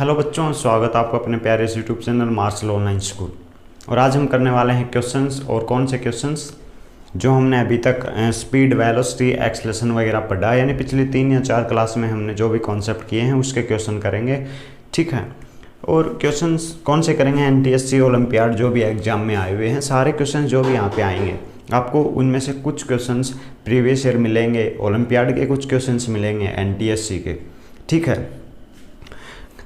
Hello बच्चों, स्वागत आपका अपने प्यारे से YouTube channel Marshal online school. और आज हम करने वाले हैं क्वेश्चंस। और कौन से क्वेश्चंस जो हमने अभी तक स्पीड, वेलोसिटी, एक्सेलरेशन वगैरह पढ़ा, यानी पिछली 3 या 4 क्लास में हमने जो भी कॉन्सेप्ट किए हैं उसके क्वेश्चन करेंगे, ठीक है। और क्वेश्चंस कौन से करेंगे? NTSC ओलंपियाड जो भी एग्जाम में आए हुए हैं, सारे क्वेश्चन जो भी यहाँ पे आएंगे आपको उनमें से कुछ क्वेश्चंस प्रीवियस ईयर मिलेंगे, ओलंपियाड के कुछ क्वेश्चंस मिलेंगे, NTSC के, ठीक है।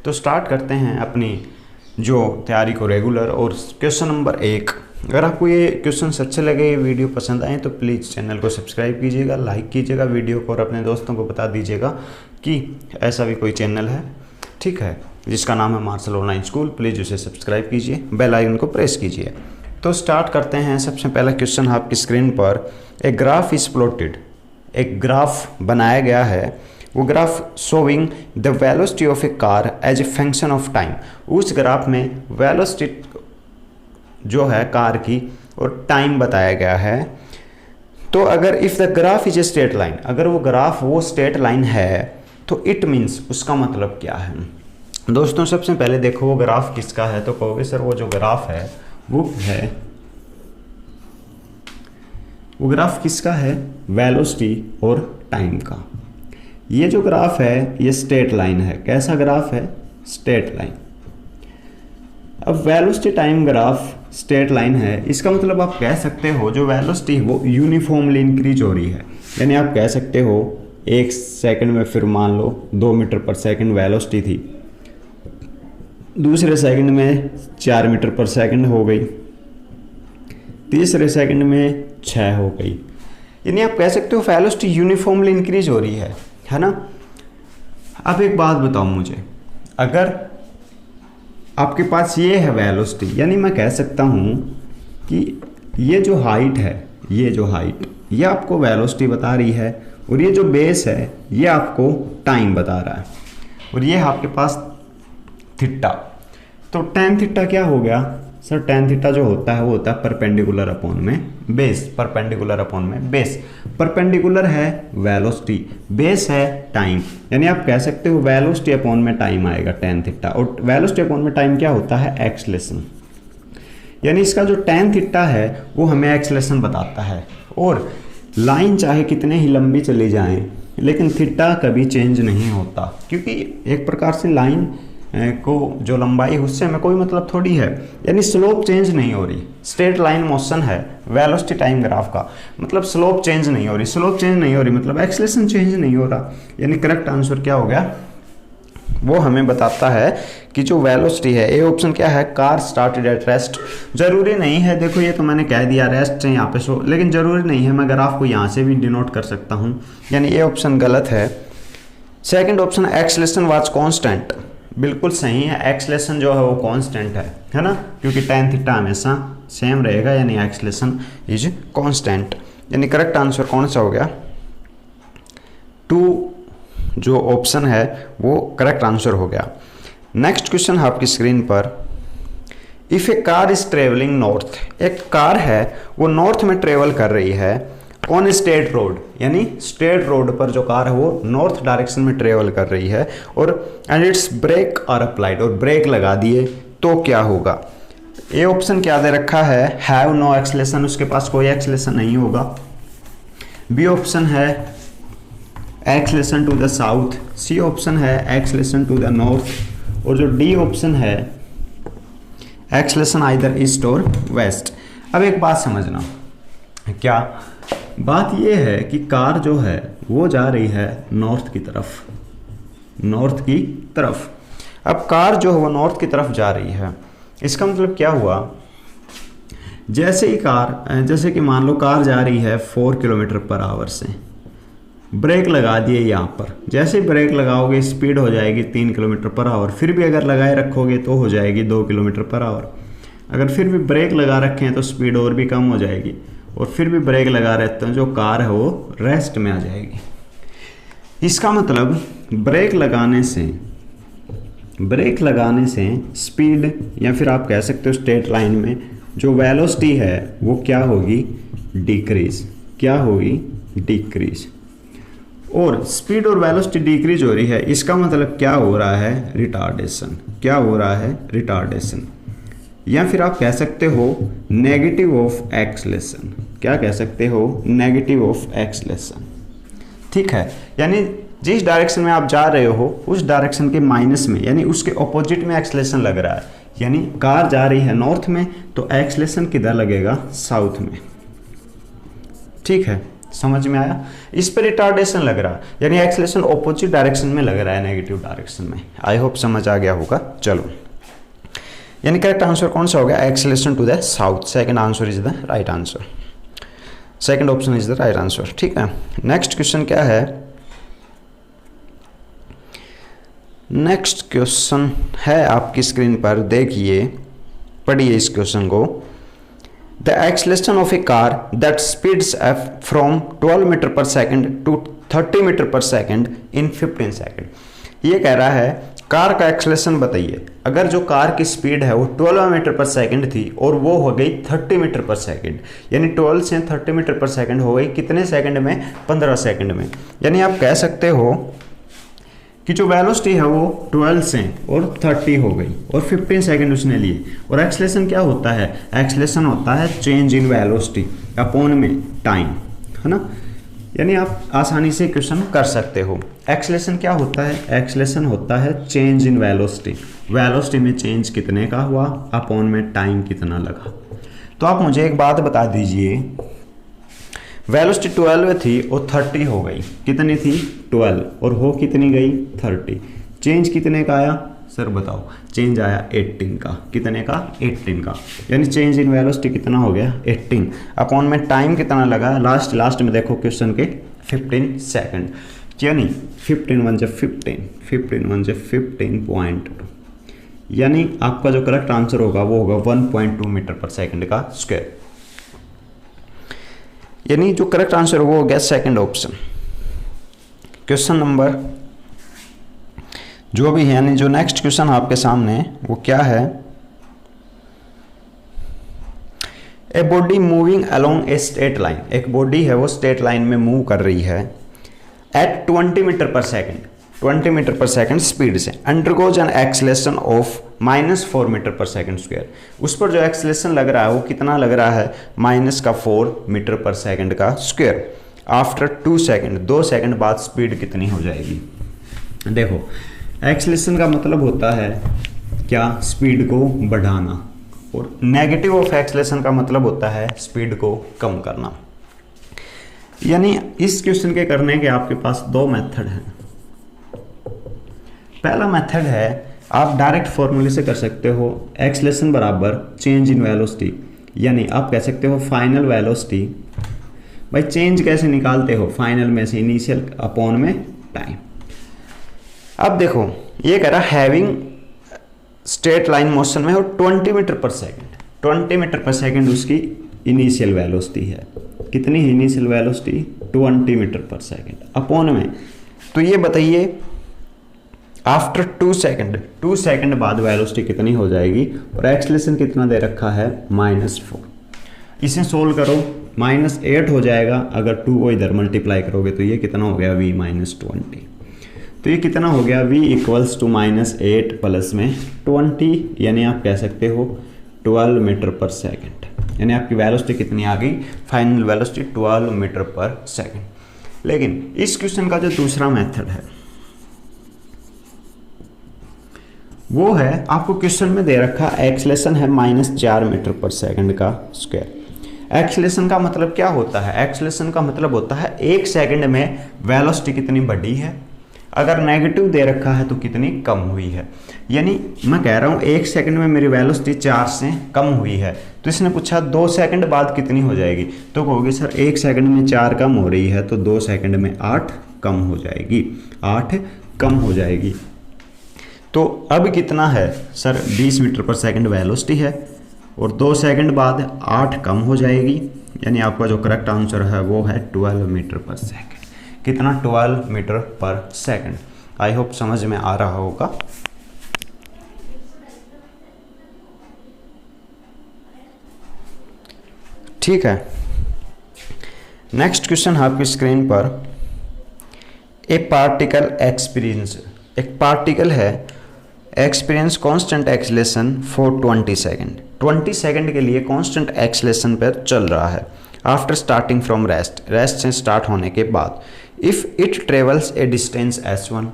तो स्टार्ट करते हैं अपनी जो तैयारी को रेगुलर। और क्वेश्चन नंबर 1, अगर आपको ये क्वेश्चन अच्छे लगे, ये वीडियो पसंद आए तो प्लीज़ चैनल को सब्सक्राइब कीजिएगा, लाइक कीजिएगा वीडियो को और अपने दोस्तों को बता दीजिएगा कि ऐसा भी कोई चैनल है, ठीक है, जिसका नाम है मार्शल ऑनलाइन स्कूल। प्लीज़ उसे सब्सक्राइब कीजिए, बेल आइकन को प्रेस कीजिए। तो स्टार्ट करते हैं। सबसे पहला क्वेश्चन आपकी स्क्रीन पर, ए ग्राफ इज प्लॉटेड, एक ग्राफ बनाया गया है, वो graph showing the velocity of a car as a function of time. उस ग्राफ में वेलोसिटी जो है कार की और टाइम बताया गया है। तो अगर if the graph is a straight line, अगर वो ग्राफ वो स्ट्रेट लाइन है तो इट मीन्स, उसका मतलब क्या है? दोस्तों सबसे पहले देखो वो ग्राफ किसका है, तो कहोगे सर वो जो ग्राफ है वो है, वो ग्राफ किसका है? वेलोसिटी और टाइम का। ये जो ग्राफ है ये स्ट्रेट लाइन है। कैसा ग्राफ है? Straight line. अब velocity time graph straight line है, इसका मतलब आप कह सकते हो जो वेलोसिटी वो यूनिफॉर्मली इंक्रीज हो रही है। यानी आप कह सकते हो 1 सेकंड में, फिर मान लो 2 मीटर पर सेकंड वेलोसिटी थी, दूसरे सेकंड में 4 मीटर पर सेकंड हो गई, तीसरे सेकंड में 6 हो गई। यानी आप कह सकते हो वेलोसिटी यूनिफॉर्मली इंक्रीज हो रही है ना। अब एक बात बताओ मुझे, अगर आपके पास ये है वेलोसिटी, यानी मैं कह सकता हूँ कि ये जो हाइट है, ये जो हाइट, ये आपको वेलोसिटी बता रही है, और ये जो बेस है ये आपको टाइम बता रहा है, और ये आपके पास थीटा। तो tan थीटा क्या हो गया सर? tan थीटा जो होता है वो होता है परपेंडिकुलर अपॉन में बेस, परपेंडिकुलर अपॉन में बेस। परपेंडिकुलर है वेलोसिटी, बेस है टाइम, यानी आप कह सकते हो वेलोसिटी अपॉन में टाइम आएगा tan थीटा। और वेलोसिटी अपॉन में टाइम क्या होता है? एक्सेलरेशन। यानी इसका जो tan थीटा है वो हमें एक्सेलरेशन बताता है। और लाइन चाहे कितने ही लंबी चली जाए लेकिन थीटा कभी चेंज नहीं होता, क्योंकि एक प्रकार से लाइन को जो लंबाई है उससे हमें कोई मतलब थोड़ी है। यानी स्लोप चेंज नहीं हो रही, स्ट्रेट लाइन मोशन है वेलोसिटी टाइम ग्राफ का, मतलब स्लोप चेंज नहीं हो रही। स्लोप चेंज नहीं हो रही मतलब एक्सेलरेशन चेंज नहीं हो रहा। यानी करेक्ट आंसर क्या हो गया? वो हमें बताता है कि जो वेलोसिटी है, ए ऑप्शन क्या है? Car started at rest. जरूरी नहीं है, देखो ये तो मैंने कह दिया रेस्ट है यहाँ पे शो, लेकिन जरूरी नहीं है, मैं ग्राफ को यहाँ से भी डिनोट कर सकता हूँ। यानी ए ऑप्शन गलत है। Second option acceleration was constant, बिल्कुल सही है। एक्सेलरेशन जो है वो कांस्टेंट है ना, क्योंकि tan थीटा हमेशा सेम रहेगा, यानी एक्सेलरेशन इज कांस्टेंट। यानी करेक्ट आंसर कौन सा हो गया? 2 जो ऑप्शन है वो करेक्ट आंसर हो गया। नेक्स्ट क्वेश्चन है आपकी स्क्रीन पर, if A car is travelling north, एक कार है वो नॉर्थ में ट्रेवल कर रही है ऑन स्ट्रेट रोड, यानी स्ट्रेट रोड पर जो कार है वो नॉर्थ डायरेक्शन में ट्रेवल कर रही है, और and its brake are applied, और ब्रेक लगा दिए तो क्या होगा? ए ऑप्शन क्या दे रखा है? हैव नो एक्सेलरेशन, उसके पास कोई एक्सेलरेशन नहीं होगा। बी ऑप्शन है acceleration to the south, C option है एक्सेलरेशन टू द नॉर्थ, और जो डी ऑप्शन है एक्सेलरेशन आइदर ईस्ट और वेस्ट। अब एक बात समझना, क्या बात यह है कि कार जो है वो जा रही है नॉर्थ की तरफ, नॉर्थ की तरफ। अब कार जो है वो नॉर्थ की तरफ जा रही है, इसका मतलब क्या हुआ? जैसे ही कार, जैसे कि मान लो कार जा रही है 4 किलोमीटर पर आवर से, ब्रेक लगा दिए यहाँ पर, जैसे ही ब्रेक लगाओगे स्पीड हो जाएगी 3 किलोमीटर पर आवर, फिर भी अगर लगाए रखोगे तो हो जाएगी 2 किलोमीटर पर आवर। अगर फिर भी ब्रेक लगा रखें तो स्पीड और भी कम हो जाएगी, और फिर भी ब्रेक लगा रहते हैं जो कार है वो रेस्ट में आ जाएगी। इसका मतलब ब्रेक लगाने से स्पीड, या फिर आप कह सकते हो स्ट्रेट लाइन में जो वेलोसिटी है वो क्या होगी? डिक्रीज। क्या होगी? डिक्रीज। और स्पीड और वेलोसिटी डिक्रीज हो रही है, इसका मतलब क्या हो रहा है? रिटार्डेशन। क्या हो रहा है? रिटार्डेशन। या फिर आप कह सकते हो नेगेटिव ऑफ एक्सलेशन। क्या कह सकते हो? Negative of acceleration. ठीक है, यानी जिस डायरेक्शन में आप जा रहे हो उस डायरेक्शन के माइनस में, यानी उसके ऑपोजिट में एक्सलेशन लग रहा है। यानी कार जा रही है नॉर्थ में तो एक्सलेशन किधर लगेगा? साउथ में। ठीक है, समझ में आया? इस पर रिटार्डेशन लग रहा है, यानी एक्सलेशन ऑपोजिट डायरेक्शन में लग रहा है, नेगेटिव डायरेक्शन में। आई होप समझ आ गया होगा। चलो, यानी करेक्ट आंसर कौन सा हो गया? Acceleration to the south. Second answer is the right answer. Second option is the right answer. ठीक है, नेक्स्ट क्वेश्चन क्या है? नेक्स्ट क्वेश्चन है आपकी स्क्रीन पर, देखिए, पढ़िए इस क्वेश्चन को। The acceleration of a car that speeds up from 12 metre per second to 30 metre per second in 15 second. ये कह रहा है कार का एक्सलेशन बताइए। अगर जो कार की स्पीड है वो 12 मीटर पर सेकंड थी और वो हो गई 30 मीटर पर सेकंड, यानी 12 से 30 मीटर पर सेकंड हो गई कितने सेकंड में? 15 सेकंड में। यानी आप कह सकते हो कि जो वेलोसिटी है वो 12 से और 30 हो गई और 15 सेकंड उसने लिए। और एक्सलेशन क्या होता है? एक्सलेशन होता है चेंज इन वेलोसिटी अपॉन में टाइम, है ना। यानी आप आसानी से क्वेश्चन कर सकते हो। एक्सलेशन क्या होता है? एक्सलेशन होता है चेंज इन वेलोसिटी। वेलोसिटी में चेंज कितने का हुआ अपॉन में टाइम कितना लगा। तो आप मुझे एक बात बता दीजिए, वेलोसिटी 12 थी और 30 हो गई, कितनी थी? 12, और हो कितनी गई? 30। चेंज कितने का आया सर बताओ? चेंज आया 18 का। कितने का? 18 का। यानी चेंज इन वेलोसिटी कितना हो गया? 18 अपॉन में टाइम कितना लगा? लास्ट में देखो क्वेश्चन के 15 सेकंड, यानी 15 1 जा 15, 15 1 जा 15.2, यानी आपका जो करेक्ट आंसर होगा वो होगा 1.2 मीटर पर सेकंड का स्क्वायर। यानी जो करेक्ट आंसर वो हो गया सेकंड ऑप्शन। क्वेश्चन नंबर जो भी है, यानी जो नेक्स्ट क्वेश्चन आपके सामने वो क्या है? A body moving along a straight line. एक बॉडी है वो स्ट्रेट लाइन में मूव कर रही है at 20 metre per second, 20 metre per second speed से, undergoes an acceleration of -4 metre per second square. उस पर जो एक्सलेशन लग रहा है वो कितना लग रहा है? -4 मीटर पर सेकंड का स्क्वायर। आफ्टर 2 सेकंड, 2 सेकंड बाद स्पीड कितनी हो जाएगी? देखो, एक्सलेशन का मतलब होता है क्या? स्पीड को बढ़ाना, और नेगेटिव ऑफ एक्सलेशन का मतलब होता है स्पीड को कम करना। यानी इस क्वेश्चन के करने के आपके पास 2 मेथड हैं। पहला मेथड है आप डायरेक्ट फॉर्मूले से कर सकते हो, एक्सलेशन बराबर चेंज इन वेलोसिटी, यानी आप कह सकते हो फाइनल वेलोसिटी। भाई चेंज कैसे निकालते हो? फाइनल में से इनिशियल अपॉन में टाइम। अब देखो ये कह रहा हैविंग स्ट्रेट लाइन मोशन में हो 20 metre per second, 20 metre per second उसकी इनिशियल वेलोसिटी है। कितनी initial velocity? 20 metre per second upon में। तो ये बताइए आफ्टर 2 सेकंड, 2 सेकंड बाद वेलोसिटी कितनी हो जाएगी? और एक्सलेशन कितना दे रखा है? -4। इसे सोल्व करो, -8 हो जाएगा। अगर 2 को इधर मल्टीप्लाई करोगे तो ये कितना हो गया? v -20। तो ये कितना हो गया? v इक्वल्स टू -8 प्लस में 20, यानी आप कह सकते हो 12 मीटर पर सेकंड। यानी आपकी वेलोसिटी कितनी आ गई? Final velocity 12 metre per second. लेकिन इस क्वेश्चन का जो दूसरा मेथड है वो है, आपको क्वेश्चन में दे रखा एक्सलेशन है -4 मीटर पर सेकंड का स्क्वायर। एक्सलेशन का मतलब क्या होता है? एक्सलेशन का मतलब होता है 1 सेकंड में वेलोसिटी कितनी बढ़ी है, अगर नेगेटिव दे रखा है तो कितनी कम हुई है। यानी मैं कह रहा हूँ 1 सेकंड में मेरी वेलोसिटी 4 से कम हुई है, तो इसने पूछा 2 सेकंड बाद कितनी हो जाएगी, तो कहोगे सर 1 सेकंड में 4 कम हो रही है तो 2 सेकंड में 8 कम हो जाएगी, 8 कम हो जाएगी। तो अब कितना है sir? 20 metre per second velocity है और 2 सेकंड बाद 8 कम हो जाएगी, यानी आपका जो करेक्ट आंसर है वो है 12 मीटर पर सेकंड। कितना? 12 metre per second. I hope समझ में आ रहा होगा। ठीक है, नेक्स्ट क्वेश्चन है आपकी स्क्रीन पर। ए पार्टिकल एक्सपीरियंस, एक पार्टिकल है experience constant acceleration for 20 second, 20 second के लिए कांस्टेंट एक्सेलेरेशन पर चल रहा है। After starting from rest, rest से स्टार्ट होने के बाद, if it travels a distance s1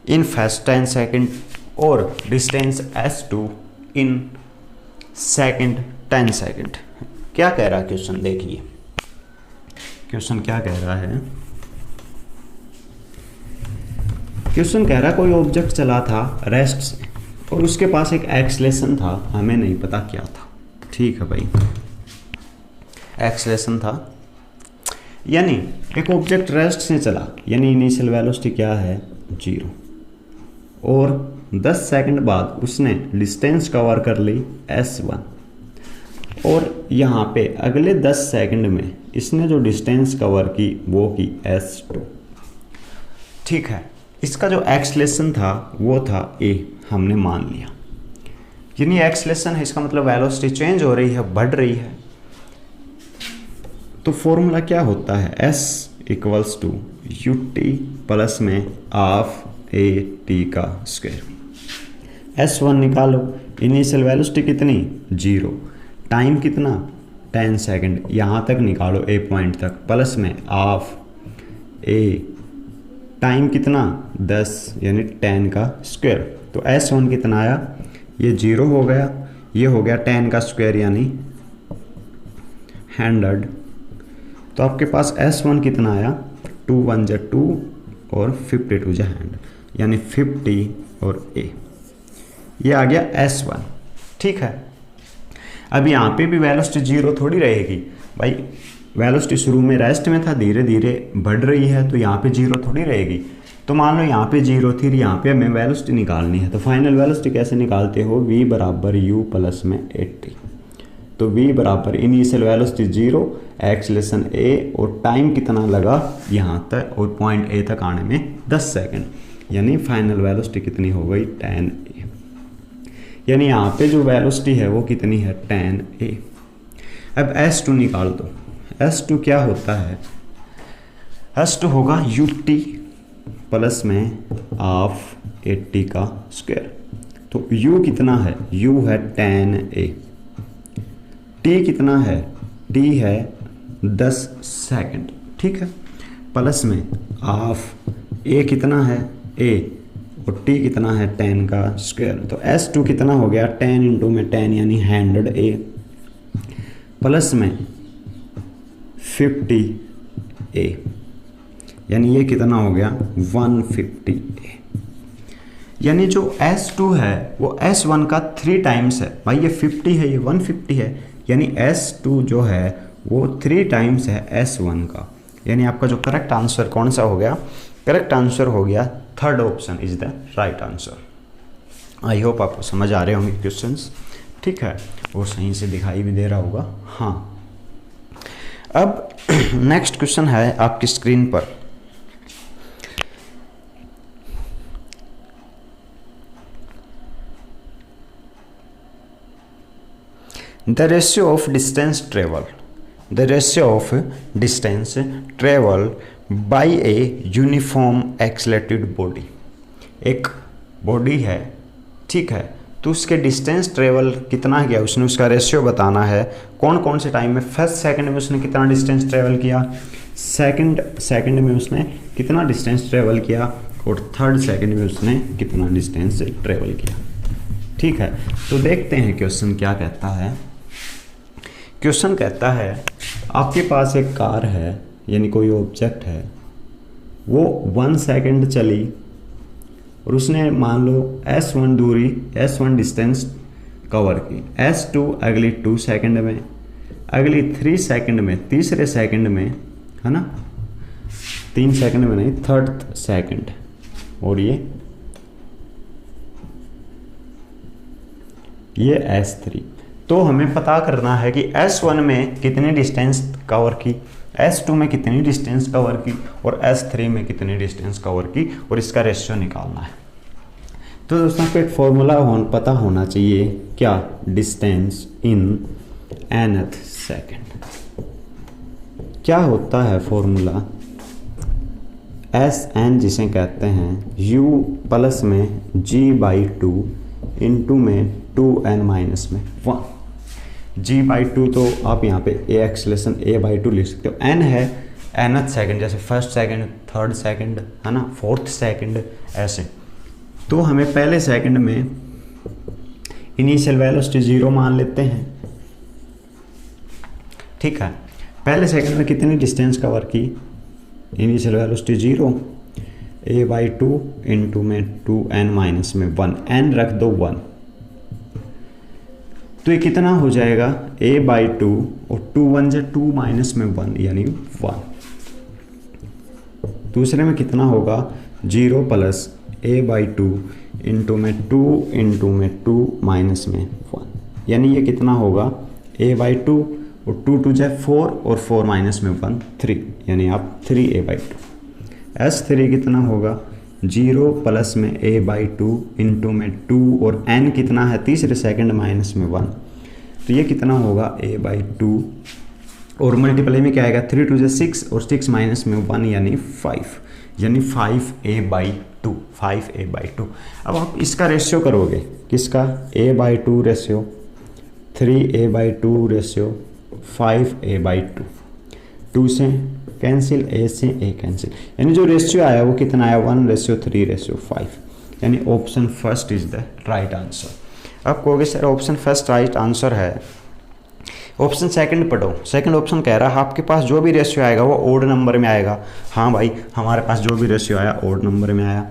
in first 10 second और distance s2 in second 10 second. क्या कह रहा है क्वेश्चन, देखिए क्वेश्चन क्या कह रहा है। क्वेश्चन कह रहा है कोई ऑब्जेक्ट चला था रेस्ट से और उसके पास एक एक्सेलेरेशन था, हमें नहीं पता क्या था। ठीक है भाई, एक्सेलेरेशन था, यानी एक ऑब्जेक्ट रेस्ट से चला, यानी इनिशियल वेलोसिटी क्या है 0, और 10 सेकंड बाद उसने डिस्टेंस कवर कर ली s1, और यहाँ पे अगले 10 सेकंड में इसने जो डिस्टेंस कवर की वो की s2। ठीक है, इसका जो एक्सेलेरेशन था वो था a, हमने मान लिया, यानी एक्सेलेरेशन है, इसका मतलब वेलोसिटी चेंज हो रही है, बढ़ रही है। तो फॉर्मूला क्या होता है, s equals to U T plus में हाफ ए टी का स्क्वायर। s1 निकालो, इनिशियल वेलोसिटी कितनी 0, टाइम कितना 10 सेकंड, यहाँ तक निकालो ए पॉइंट तक, प्लस में हाफ ए, टाइम कितना 10 यानी 10 का स्क्वायर। तो s1 कितना आया, ये 0 हो गया, ये हो गया 10 का स्क्वायर यानी 100। तो आपके पास s1 कितना आया, 2 1 जा 2 और 52 जा 100, यानी 50 और a, ये आ गया s1। ठीक है, अब यहाँ पे भी वेलोसिटी 0 थोड़ी रहेगी भाई, वेलोसिटी शुरू में रेस्ट में था, धीरे धीरे बढ़ रही है, तो यहाँ पे 0 थोड़ी रहेगी। तो मान लो यहाँ पे 0 थी, यहाँ पे हमें वेलोसिटी निकालनी है, तो फाइनल वेलोसिटी कैसे निकालते हो, v बराबर u प्लस में 80। तो v बराबर इनिशियल वेलोसिटी 0, एक्सेलेरेशन a, और टाइम कितना लगा यहाँ तक और पॉइंट a तक आने में 10 सेकंड, यानी फाइनल वेलोसिटी कितनी हो गई 10a। यानी यहाँ पे जो वेलोसिटी है वो कितनी है 10a। अब s2 निकाल दो, s2 क्या होता है, s2 होगा ut प्लस में हाफ 80 का स्क्वायर। तो u कितना है, u है 10a, t कितना है, t है 10 सेकंड। ठीक है, प्लस में हाफ a कितना है a, और t कितना है 10 का स्क्वायर। तो s2 कितना हो गया 10 इंटू में 10 यानी 100a, प्लस में 50a, यानी ये कितना हो गया 150a। यानी जो s2 है वो s1 का 3 टाइम्स है भाई, ये 50 है, ये 150 है, यानी s2 जो है वो 3 टाइम्स है s1 का। यानी आपका जो करेक्ट आंसर कौन सा हो गया, करेक्ट आंसर हो गया third option is the right answer. I hope आपको समझ आ रहे होंगे क्वेश्चंस। ठीक है, वो सही से दिखाई भी दे रहा होगा। हाँ, अब नेक्स्ट क्वेश्चन है आपकी स्क्रीन पर। The ratio of distance travel, the ratio of distance travel by a uniform accelerated body। एक बॉडी है, ठीक है, तो उसके डिस्टेंस ट्रेवल कितना किया उसने, उसका रेशियो बताना है। कौन कौन से टाइम में, फर्स्ट सेकंड में उसने कितना डिस्टेंस ट्रेवल किया, सेकंड में उसने कितना डिस्टेंस ट्रेवल किया, और थर्ड सेकंड में उसने कितना डिस्टेंस ट्रेवल किया। ठीक है, तो देखते हैं क्वेश्चन क्या कहता है। क्वेश्चन कहता है आपके पास एक कार है, यानी कोई ऑब्जेक्ट है, वो 1 सेकंड चली और उसने मान लो s1 दूरी, s1 डिस्टेंस कवर की, s2 अगली 2 सेकंड में, अगली 3 सेकंड में, तीसरे सेकंड में, है ना, 3 सेकंड में नहीं, थर्ड सेकंड, और ये s3। तो हमें पता करना है कि s1 में कितनी डिस्टेंस कवर की, s2 में कितनी डिस्टेंस कवर की, और s3 में कितनी डिस्टेंस कवर की, और इसका रेशियो निकालना है। तो दोस्तों आपको एक फॉर्मूला पता होना चाहिए, क्या, डिस्टेंस इन nth सेकंड। क्या होता है फॉर्मूला, एस एन जिसे कहते हैं u प्लस में g/2 इंटू में 2n माइनस में 1। g/2 तो आप यहाँ पे a एक्सलेशन a/2 लिख सकते हो। n है nth सेकंड, जैसे फर्स्ट सेकंड, थर्ड सेकंड, है ना, फोर्थ सेकंड, ऐसे। तो हमें पहले सेकंड में इनिशियल वेलोसिटी 0 मान लेते हैं, ठीक है। पहले सेकंड में कितनी डिस्टेंस कवर की, इनिशियल वेलोसिटी 0, a/2 इंटू में 2n माइनस में 1, n रख दो 1, तो ये कितना हो जाएगा a/2 और 2 1 से 2 माइनस में 1 यानी 1। दूसरे में कितना होगा 0 प्लस a/2 इंटू में 2 माइनस में 1, यानी ये कितना होगा a/2 और 2 2 जाए 4 और 4 माइनस में 1 3, यानी आप 3a/2। s3 कितना होगा 0 प्लस में a/2 इंटू में 2 और n कितना है तीसरे सेकंड माइनस में 1, तो ये कितना होगा a/2 और मल्टीप्लाई में क्या आएगा 3 2 से 6 और 6 माइनस में 1 यानी 5, यानी 5a/2, 5a/2। अब आप इसका रेशियो करोगे, किसका a/2 ratio, 3a/2 ratio 5a/2, 2 से कैंसिल, a से a कैंसिल, यानी जो रेशियो आया वो कितना आया 1:3:5, यानी option first is the right answer. अब कहोगे sir option first right answer है, ऑप्शन सेकंड पढ़ो। सेकंड ऑप्शन कह रहा है आपके पास जो भी रेशियो आएगा वो ओड नंबर में आएगा। हाँ भाई, हमारे पास जो भी रेशियो आया ओड नंबर में आया,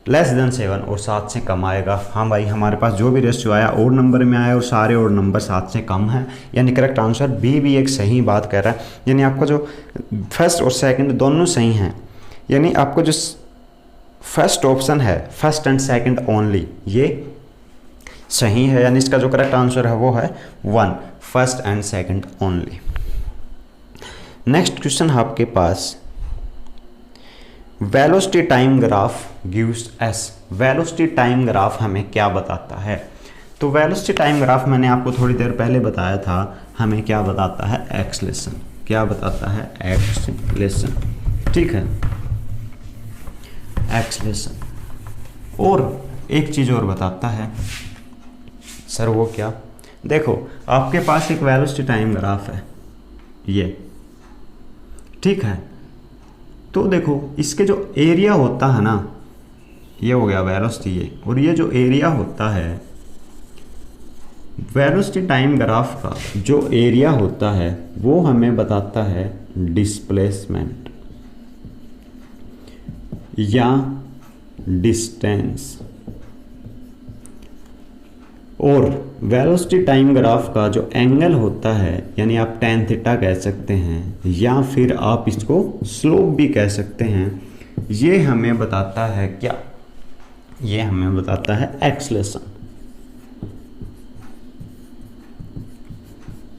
लेस देन 7 और 7 से कम आएगा। हाँ भाई, हमारे पास जो भी रेशियो आया ओड नंबर में आया और सारे ओड नंबर 7 से कम है, यानी करेक्ट आंसर बी भी एक सही बात कह रहा है। यानी आपका जो फर्स्ट और सेकंड दोनों सही हैं, यानी आपको जो फर्स्ट ऑप्शन है फर्स्ट एंड सेकंड ओनली ये सही है, यानी इसका जो करेक्ट आंसर है वो है 1, first and second only. Next question है आपके पास, velocity time graph gives us. Velocity time graph हमें क्या बताता है? तो वेलोसिटी टाइम ग्राफ मैंने आपको थोड़ी देर पहले बताया था, हमें क्या बताता है एक्सलेशन। क्या बताता है? एक्सलेशन, ठीक है, एक्सलेशन। और एक चीज़ और बताता है सर, वो क्या? देखो आपके पास एक वेलोसिटी टाइम ग्राफ है ये, ठीक है, तो देखो इसके जो एरिया होता है ना, ये हो गया वेलोसिटी ये, और ये जो एरिया होता है वेलोसिटी टाइम ग्राफ का जो एरिया होता है वो हमें बताता है डिस्प्लेसमेंट या डिस्टेंस, और वेलोसिटी टाइम ग्राफ का जो एंगल होता है यानी आप tan थीटा कह सकते हैं या फिर आप इसको स्लोप भी कह सकते हैं, ये हमें बताता है क्या? ये हमें बताता है एक्सलेशन,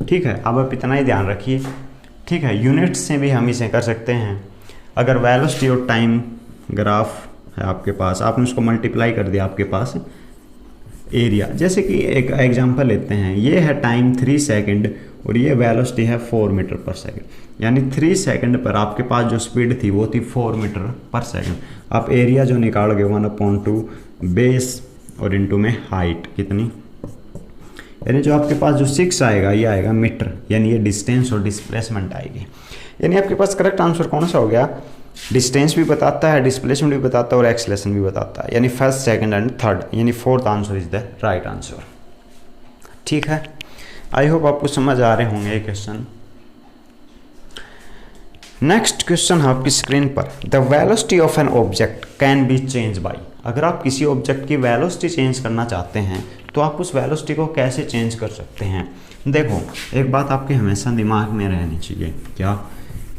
ठीक है। अब आप इतना ही ध्यान रखिए, ठीक है। यूनिट्स से भी हम इसे कर सकते हैं। अगर वेलोसिटी और टाइम ग्राफ है आपके पास, आपने उसको मल्टीप्लाई कर दिया आपके पास एरिया, जैसे कि एक एग्जांपल लेते हैं, ये है टाइम 3 सेकंड और ये वेलोसिटी है 4 मीटर पर सेकंड, यानी 3 सेकंड पर आपके पास जो स्पीड थी वो थी 4 मीटर पर सेकंड। आप एरिया जो निकालोगे 1/2 बेस और इनटू में हाइट कितनी, यानी जो आपके पास जो 6 आएगा ये आएगा मीटर, यानी ये डिस्टेंस और डिस्प्लेसमेंट आएगी। यानी आपके पास करेक्ट आंसर कौन सा हो गया? डिस्टेंस भी बताता है, डिस्प्लेसमेंट भी बताता है और एक्सलेशन भी बताता है, यानी फर्स्ट सेकंड एंड थर्ड, यानी fourth answer is the right answer, ठीक है। आई होप आपको समझ आ रहे होंगे ये क्वेश्चन। नेक्स्ट क्वेश्चन है आपकी स्क्रीन पर, the velocity of an object can be change by. अगर आप किसी ऑब्जेक्ट की वेलोसिटी चेंज करना चाहते हैं तो आप उस वेलोसिटी को कैसे चेंज कर सकते हैं? देखो एक बात आपके हमेशा दिमाग में रहनी चाहिए, क्या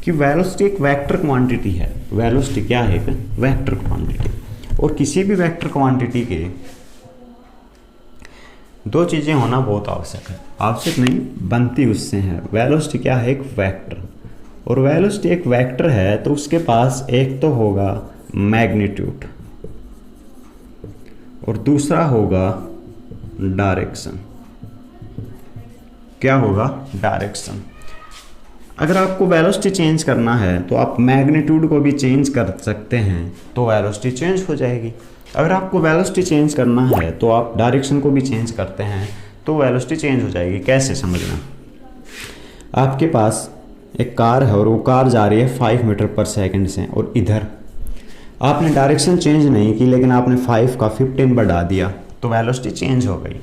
कि वेलोसिटी एक वेक्टर क्वांटिटी है। वेलोसिटी क्या है? एक वेक्टर क्वांटिटी, और किसी भी वेक्टर क्वांटिटी के दो चीज़ें होना बहुत आवश्यक है, आवश्यक नहीं बनती उससे है। वेलोसिटी क्या है? एक वेक्टर, और वेलोसिटी एक वेक्टर है तो उसके पास एक तो होगा मैग्नीट्यूड और दूसरा होगा डायरेक्शन। क्या होगा? डायरेक्शन। अगर आपको वेलोसिटी चेंज करना है तो आप मैग्नीट्यूड को भी चेंज कर सकते हैं, तो वेलोसिटी चेंज हो जाएगी। अगर आपको वेलोसिटी चेंज करना है तो आप डायरेक्शन को भी चेंज करते हैं, तो वेलोसिटी चेंज हो जाएगी। कैसे समझना, आपके पास एक कार है और वो कार जा रही है 5 मीटर पर सेकंड से, और इधर आपने डायरेक्शन चेंज नहीं की लेकिन आपने 5 का 15 बढ़ा दिया, तो वेलोसिटी चेंज हो गई।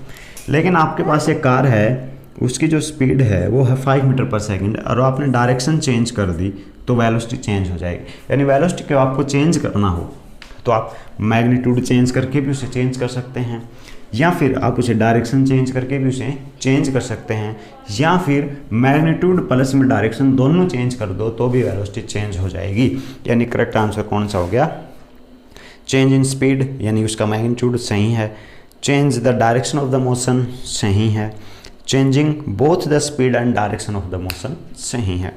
लेकिन आपके पास एक कार है, उसकी जो स्पीड है वो है 5 मीटर पर सेकंड, और आपने डायरेक्शन चेंज कर दी तो वेलोसिटी चेंज हो जाएगी। यानी वेलोसिटी को आपको चेंज करना हो तो आप मैग्नीट्यूड चेंज करके भी उसे चेंज कर सकते हैं, या फिर आप उसे डायरेक्शन चेंज करके भी उसे चेंज कर सकते हैं, या फिर मैग्नीट्यूड प्लस में डायरेक्शन दोनों चेंज कर दो तो भी वेलोसिटी चेंज हो जाएगी। यानी करेक्ट आंसर कौन सा हो गया, चेंज इन स्पीड, यानी उसका मैग्नीट्यूड सही है। Change the direction of the motion सही है। Changing both the speed and direction of the motion सही है।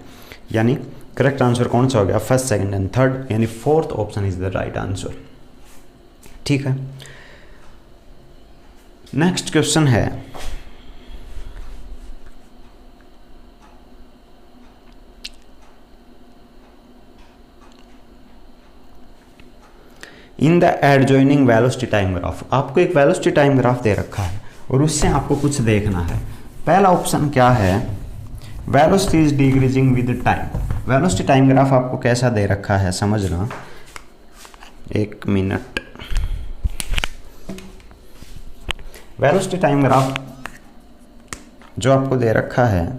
यानी करेक्ट आंसर कौन सा हो गया, फर्स्ट, सेकंड एंड थर्ड, यानी fourth option is the right answer. ठीक है, नेक्स्ट क्वेश्चन है in the adjoining velocity time graph. आपको एक वेलोसिटी टाइम ग्राफ दे रखा है और उससे आपको कुछ देखना है। पहला ऑप्शन क्या है, velocity is decreasing with time. Velocity time graph आपको कैसा दे रखा है समझना, एक मिनट। वेलोसिटी टाइम ग्राफ जो आपको दे रखा है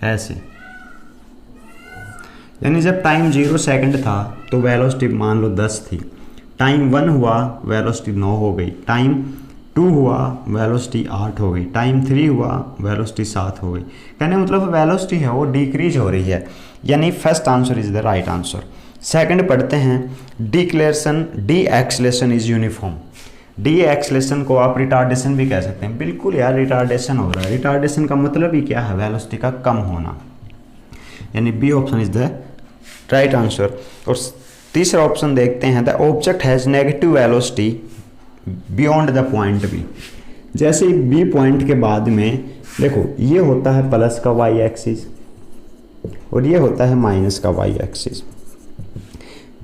ऐसे, यानी जब टाइम 0 सेकंड था तो वेलोसिटी मान लो 10 थी, टाइम 1 हुआ वेलोसिटी 9 हो गई, टाइम 2 हुआ वेलोसिटी 8 हो गई, टाइम 3 हुआ वेलोसिटी 7 हो गई। कहने मतलब वेलोसिटी है वो डिक्रीज हो रही है, यानी first answer is the right answer. Second पढ़ते हैं, declaration D acceleration is uniform. D acceleration को आप रिटार्डेशन भी कह सकते हैं। बिल्कुल यार, रिटार्डेशन हो रहा है। रिटार्डेशन का मतलब ही क्या है, वेलोसिटी का कम होना, यानी B option is the right answer. और तीसरा ऑप्शन देखते हैं, the object has negative velocity beyond the point B. जैसे बी पॉइंट के बाद में देखो ये होता है प्लस का वाई एक्सिस और ये होता है माइनस का वाई एक्सिस।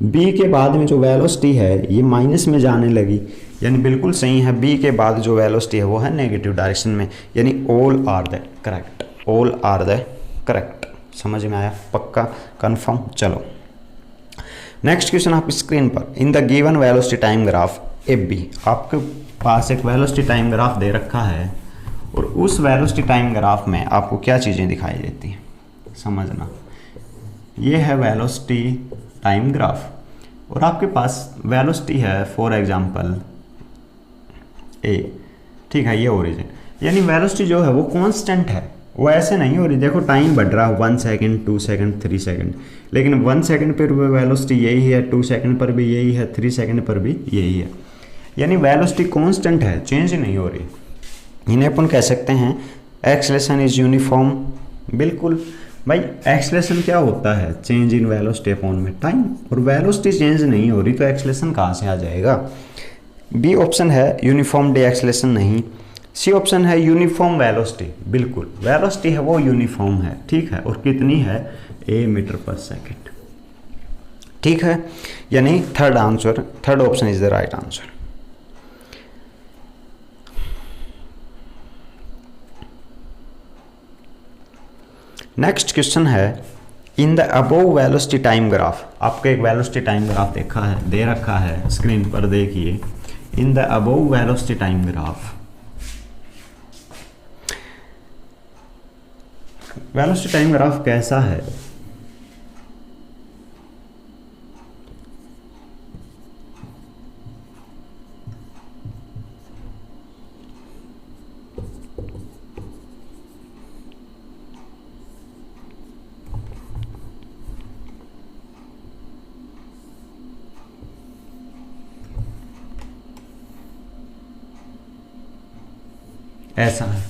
बी के बाद में जो वेलोसिटी है ये माइनस में जाने लगी, यानी बिल्कुल सही है। बी के बाद जो वेलोसिटी है वो है नेगेटिव डायरेक्शन में, यानी all are the correct, all are the correct. समझ में आया, पक्का, कंफर्म। चलो नेक्स्ट क्वेश्चन आप स्क्रीन पर, in the given velocity time graph A B. आपके पास एक वेलोसिटी टाइम ग्राफ दे रखा है और उस वेलोसिटी टाइम ग्राफ में आपको क्या चीज़ें दिखाई देती हैं समझना। ये है वेलोसिटी टाइम ग्राफ और आपके पास वेलोसिटी है फॉर एग्जांपल ए, ठीक है, ये ओरिजिन, यानी वेलोसिटी जो है वो कांस्टेंट है, वो ऐसे नहीं हो रही। देखो टाइम बढ़ रहा है 1 सेकंड, 2 सेकंड, 3 सेकंड, लेकिन 1 सेकंड पर वेलोसिटी यही है, 2 सेकंड पर भी यही है, 3 सेकंड पर भी यही है, यानी वेलोसिटी कांस्टेंट है, चेंज नहीं हो रही। इन्हें अपन कह सकते हैं एक्सेलरेशन इज यूनिफॉर्म। बिल्कुल भाई, एक्सेलरेशन क्या होता है, चेंज इन वेलोसिटी अपॉन में टाइम, और वेलोसिटी चेंज नहीं हो रही तो एक्सेलरेशन कहाँ से आ जाएगा। बी ऑप्शन है यूनिफॉर्म डे एक्सेलरेशन नहीं। सी ऑप्शन है यूनिफॉर्म वेलोसिटी। बिल्कुल वेलोसिटी है वो यूनिफॉर्म है, ठीक है, और कितनी है, ए मीटर पर सेकेंड, ठीक है, यानी third answer, third option is the right answer. Next question है, in the above velocity time graph. आपको एक वेलोसिटी टाइम ग्राफ देखा है, दे रखा है, स्क्रीन पर देखिए, इन the above velocity time graph. Velocity time graph कैसा है, ऐसा है,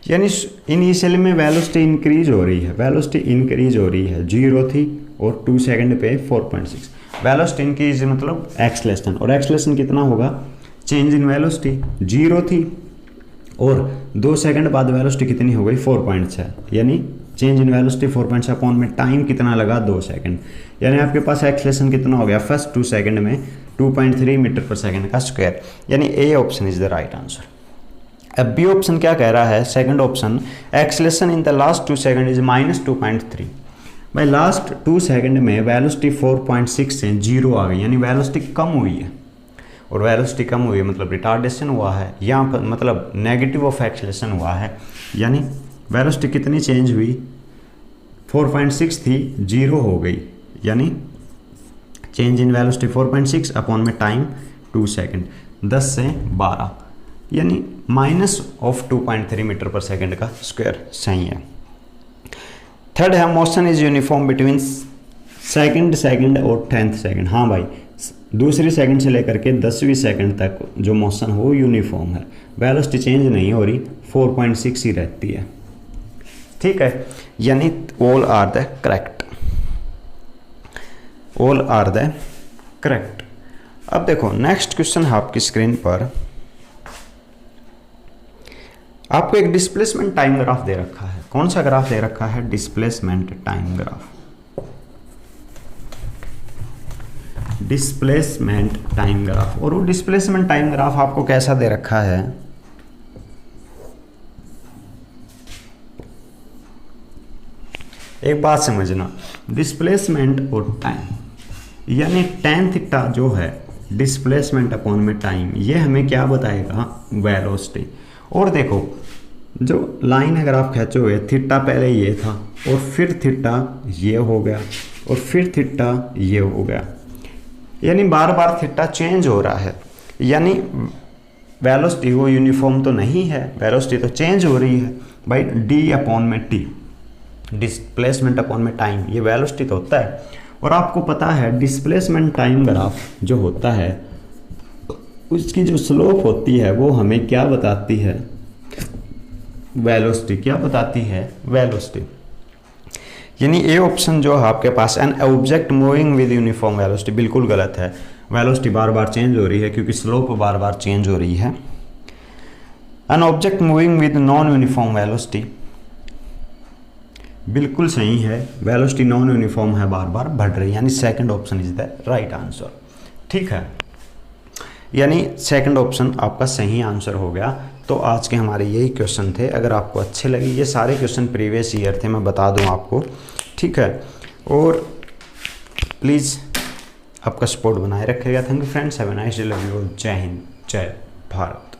यानी इनिशियल में वेलोसिटी इंक्रीज हो रही है, वेलोसिटी इंक्रीज हो रही है, 0 थी और 2 सेकंड पे 4.6। वेलोसिटी इंक्रीज मतलब एक्सलेशन, और एक्सलेशन कितना होगा, चेंज इन वेलोसिटी, 0 थी और 2 सेकंड बाद वेलोसिटी कितनी हो गई 4.6, यानी चेंज इन वेलोसिटी 4.6 अपॉन में टाइम कितना लगा 2 सेकंड, यानी आपके पास एक्सेलरेशन कितना हो गया फर्स्ट 2 सेकंड में 2.3 मीटर पर सेकंड का स्क्वायर, यानी A option is the right answer. अब बी ऑप्शन क्या कह रहा है, second option, acceleration in the last 2 second is -2.3। भाई लास्ट 2 सेकंड में वेलोसिटी 4.6 से 0 आ गई, यानी वेलोसिटी कम हुई है, और वेलोसिटी कम हुई है मतलब रिटार्डेशन हुआ है, यहाँ पर मतलब नेगेटिव ऑफ एक्सेलरेशन हुआ है, यानी वेलोसिटी कितनी चेंज हुई 4.6 थी 0 हो गई, यानी चेंज इन वेलोसिटी 4.6 अपॉन में टाइम 2 सेकंड 10 से 12, यानी -2.3 मीटर पर सेकंड का स्क्वायर सही है। थर्ड है motion is uniform between second और 10th सेकंड। हाँ भाई, दूसरी सेकंड से लेकर के 10वीं सेकंड तक जो मोशन हो यूनिफॉर्म है, वेलोसिटी चेंज नहीं हो रही, 4.6 ही रहती है। ठीक है, यानी all are the correct, all are the correct. अब देखो नेक्स्ट क्वेश्चन है आपकी स्क्रीन पर, आपको एक डिस्प्लेसमेंट टाइम ग्राफ दे रखा है। कौन सा ग्राफ दे रखा है, displacement time graph, displacement time graph. और वो डिस्प्लेसमेंट टाइम ग्राफ आपको कैसा दे रखा है, एक बात समझना, डिस्प्लेसमेंट और टाइम यानी tan थीटा जो है डिस्प्लेसमेंट अपॉन में टाइम, ये हमें क्या बताएगा, वेलोसिटी। और देखो जो लाइन अगर आप खींचोगे, थीटा पहले ये था और फिर थीटा ये हो गया और फिर थीटा ये हो गया, यानी बार बार थीटा चेंज हो रहा है, यानी वेलोसिटी वो यूनिफॉर्म तो नहीं है, वेलोसिटी तो चेंज हो रही है भाई। डी अपॉन में टी, डिस्प्लेसमेंट अपॉन में टाइम, ये वेलोसिटी तो होता है। और आपको पता है डिस्प्लेसमेंट टाइम ग्राफ जो होता है उसकी जो स्लोप होती है वो हमें क्या बताती है, वेलोसिटी। क्या बताती है, वेलोसिटी। यानी ए ऑप्शन जो है आपके पास, an object moving with uniform velocity, बिल्कुल गलत है। वेलोसिटी बार बार चेंज हो रही है क्योंकि स्लोप बार बार चेंज हो रही है। N object moving with non uniform velocity, बिल्कुल सही है, वेलोसिटी नॉन यूनिफॉर्म है, बार बार बढ़ रही है, यानी second option is the right answer. ठीक है, यानी सेकंड ऑप्शन आपका सही आंसर हो गया। तो आज के हमारे यही क्वेश्चन थे। अगर आपको अच्छे लगे, ये सारे क्वेश्चन प्रीवियस ईयर थे, मैं बता दूं आपको। ठीक है, और प्लीज़ आपका सपोर्ट बनाए रखेगा। Thank you friends, have a nice day, love you, जय हिंद, जय भारत।